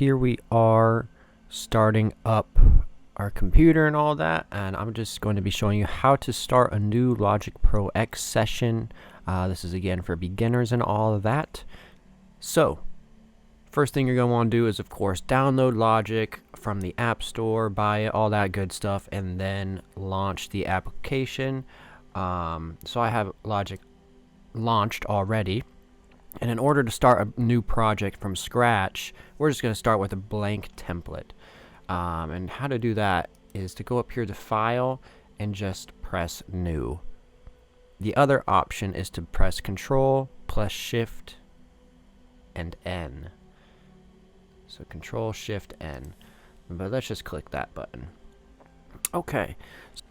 here we are starting up our computer and all that, and I'm just going to be showing you how to start a new Logic Pro X session. This is again for beginners and all of that. So first thing you're going to want to do is, of course, download Logic from the App Store, buy it, all that good stuff, and then launch the application. So I have Logic launched already. And in order to start a new project from scratch, we're just going to start with a blank template. And how to do that is to go up here to File and just press New. The other option is to press Control plus Shift and N. So Control Shift N. But let's just click that button. Okay,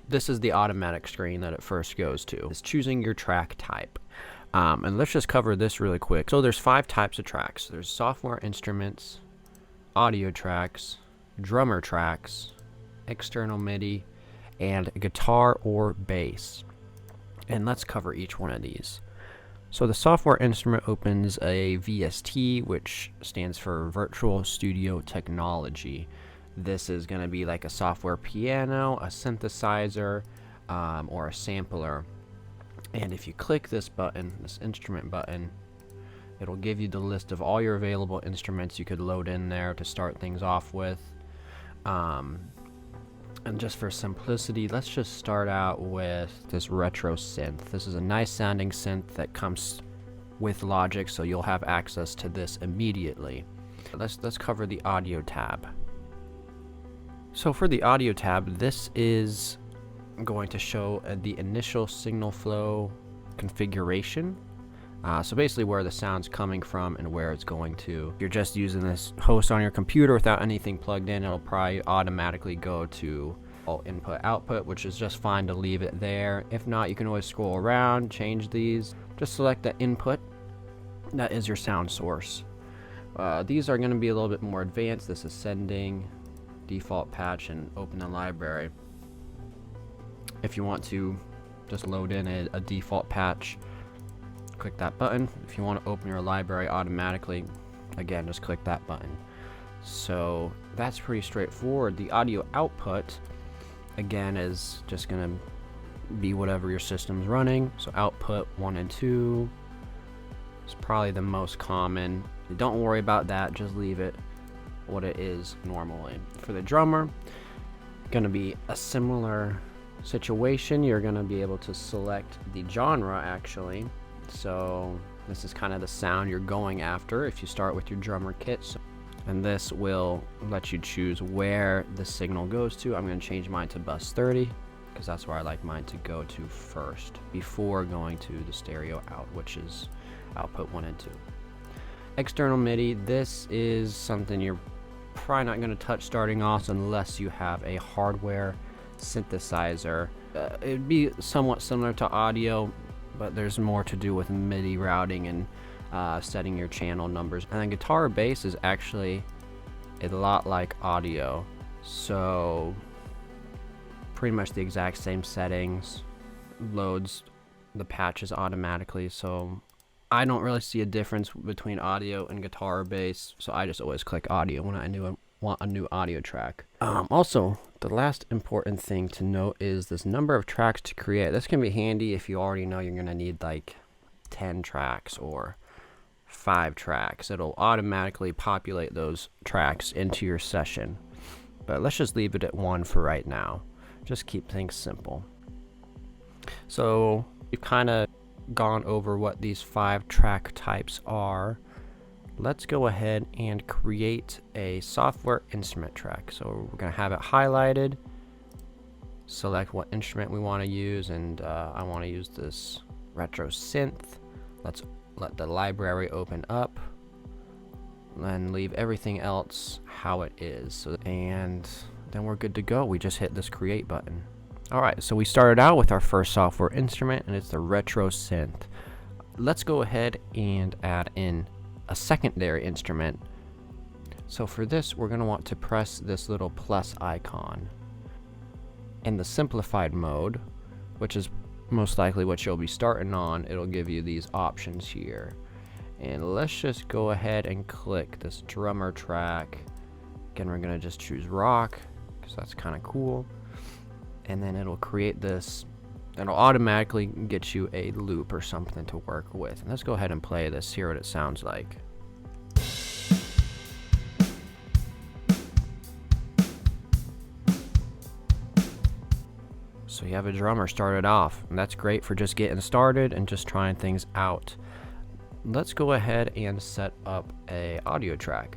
this is the automatic screen that it first goes to. It's choosing your track type. And let's just cover this really quick. So there's 5 types of tracks. There's software instruments, audio tracks, drummer tracks, external MIDI, and guitar or bass. And let's cover each one of these. So the software instrument opens a VST, which stands for Virtual Studio Technology. This is going to be like a software piano, a synthesizer, or a sampler. And if you click this button, this instrument button, it'll give you the list of all your available instruments you could load in there to start things off with. And just for simplicity, let's just start out with this retro synth. This is a nice sounding synth that comes with Logic, so you'll have access to this immediately. Let's cover the audio tab. So for the audio tab, this is going to show the initial signal flow configuration. So basically where the sound's coming from and where it's going to. If you're just using this host on your computer without anything plugged in, it'll probably automatically go to all input output, which is just fine to leave it there. If not, you can always scroll around, change these. Just select the input. That is your sound source. These are going to be a little bit more advanced. This is sending, default patch, and open the library. If you want to just load in a default patch, click that button. If you want to open your library automatically, again, just click that button. So that's pretty straightforward. The audio output, again, is just going to be whatever your system's running. So output 1 and 2 is probably the most common. Don't worry about that, just leave it what it is normally. For the drummer, going to be a similar situation. You're going to be able to select the genre actually. So this is kind of the sound you're going after if you start with your drummer kit. And this will let you choose where the signal goes to. I'm going to change mine to bus 30 because that's where I like mine to go to first before going to the stereo out, which is output 1 and 2. External MIDI, this is something you're probably not going to touch starting off unless you have a hardware synthesizer. It'd be somewhat similar to audio, but there's more to do with MIDI routing and setting your channel numbers. And then guitar or bass is actually a lot like audio, so pretty much the exact same settings, loads the patches automatically. So I don't really see a difference between audio and guitar or bass, so I just always click audio when I want a new audio track. Also, the last important thing to note is this number of tracks to create. This can be handy if you already know you're going to need like 10 tracks or 5 tracks. It'll automatically populate those tracks into your session. But let's just leave it at 1 for right now. Just keep things simple. So we've kind of gone over what these 5 track types are. Let's go ahead and create a software instrument track. So we're going to have it highlighted, select what instrument we want to use, and I want to use this retro synth. Let's let the library open up and leave everything else how it is. And then we're good to go. We just hit this create button. Alright, so we started out with our first software instrument, and it's the retro synth. Let's go ahead and add in a secondary instrument. So for this, we're going to want to press this little plus icon. In the simplified mode, which is most likely what you'll be starting on, it'll give you these options here. And let's just go ahead and click this drummer track Again, we're going to just choose rock because that's kind of cool. And then it'll create this. It'll automatically get you a loop or something to work with. And let's go ahead and play this, hear what it sounds like. So you have a drummer started off, and that's great for just getting started and just trying things out. Let's go ahead and set up a audio track.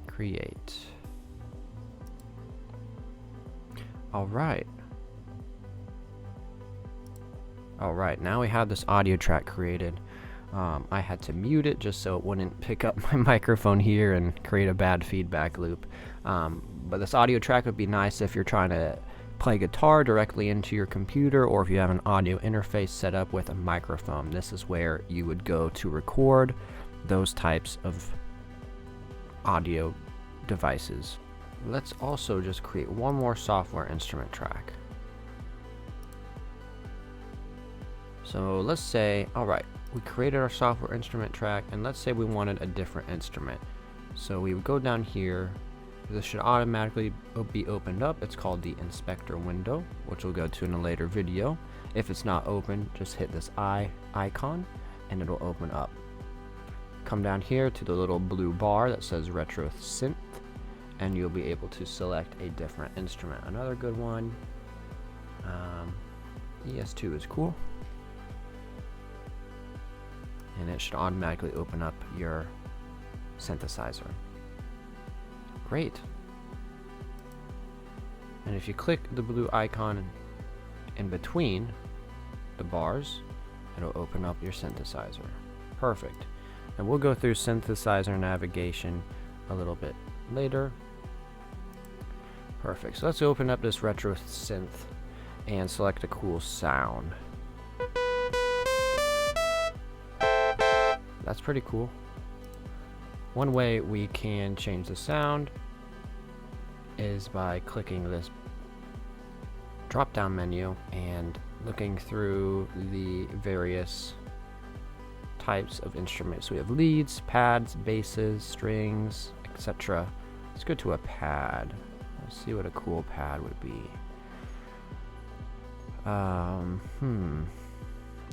Create. Alright, now we have this audio track created. I had to mute it just so it wouldn't pick up my microphone here and create a bad feedback loop. But this audio track would be nice if you're trying to play guitar directly into your computer, or if you have an audio interface set up with a microphone. This is where you would go to record those types of audio devices. Let's also just create one more software instrument track. So let's say, alright, we created our software instrument track, and let's say we wanted a different instrument. So we would go down here. This should automatically be opened up. It's called the inspector window, which we'll go to in a later video. If it's not open, just hit this eye icon and it'll open up. Come down here to the little blue bar that says retro synth, and you'll be able to select a different instrument. Another good one, ES2 is cool, and it should automatically open up your synthesizer. Great. And if you click the blue icon in between the bars, it'll open up your synthesizer. Perfect. And we'll go through synthesizer navigation a little bit later. Perfect. So let's open up this retro synth and select a cool sound. That's pretty cool. One way we can change the sound is by clicking this drop down menu and looking through the various types of instruments. So we have leads, pads, basses, strings, etc. Let's go to a pad. Let's see what a cool pad would be.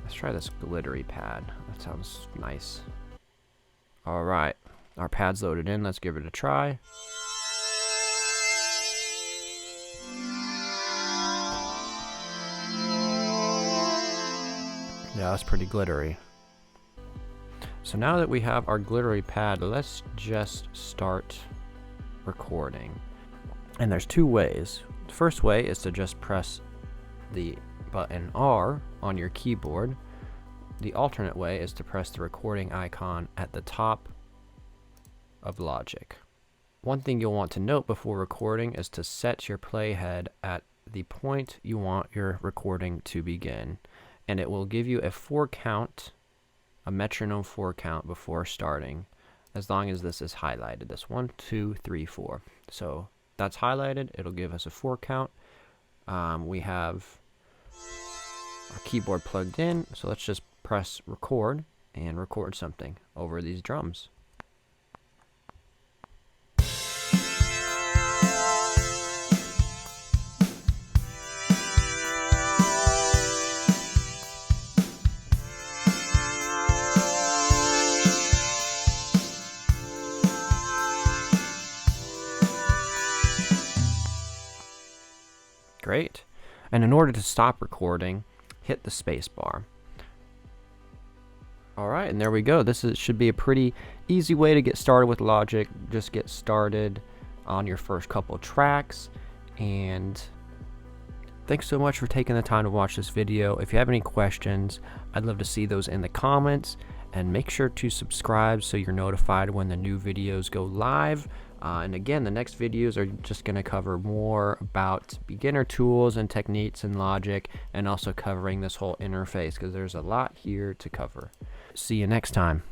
Let's try this glittery pad. That sounds nice. Alright, our pad's loaded in. Let's give it a try. Yeah, that's pretty glittery. So now that we have our glittery pad, let's just start recording. And there's two ways. The first way is to just press the button R on your keyboard. The alternate way is to press the recording icon at the top of Logic. One thing you'll want to note before recording is to set your playhead at the point you want your recording to begin. And it will give you a 4 count, a metronome 4 count before starting, as long as this is highlighted. This 1, 2, 3, 4. So that's highlighted. It'll give us a 4 count. We have our keyboard plugged in, so let's just press record and record something over these drums. Great. And in order to stop recording, hit the space bar. Alright, and there we go. Should be a pretty easy way to get started with Logic. Just get started on your first couple tracks. And thanks so much for taking the time to watch this video. If you have any questions, I'd love to see those in the comments. And make sure to subscribe so you're notified when the new videos go live. And again, the next videos are just going to cover more about beginner tools and techniques in Logic, and also covering this whole interface, because there's a lot here to cover. See you next time.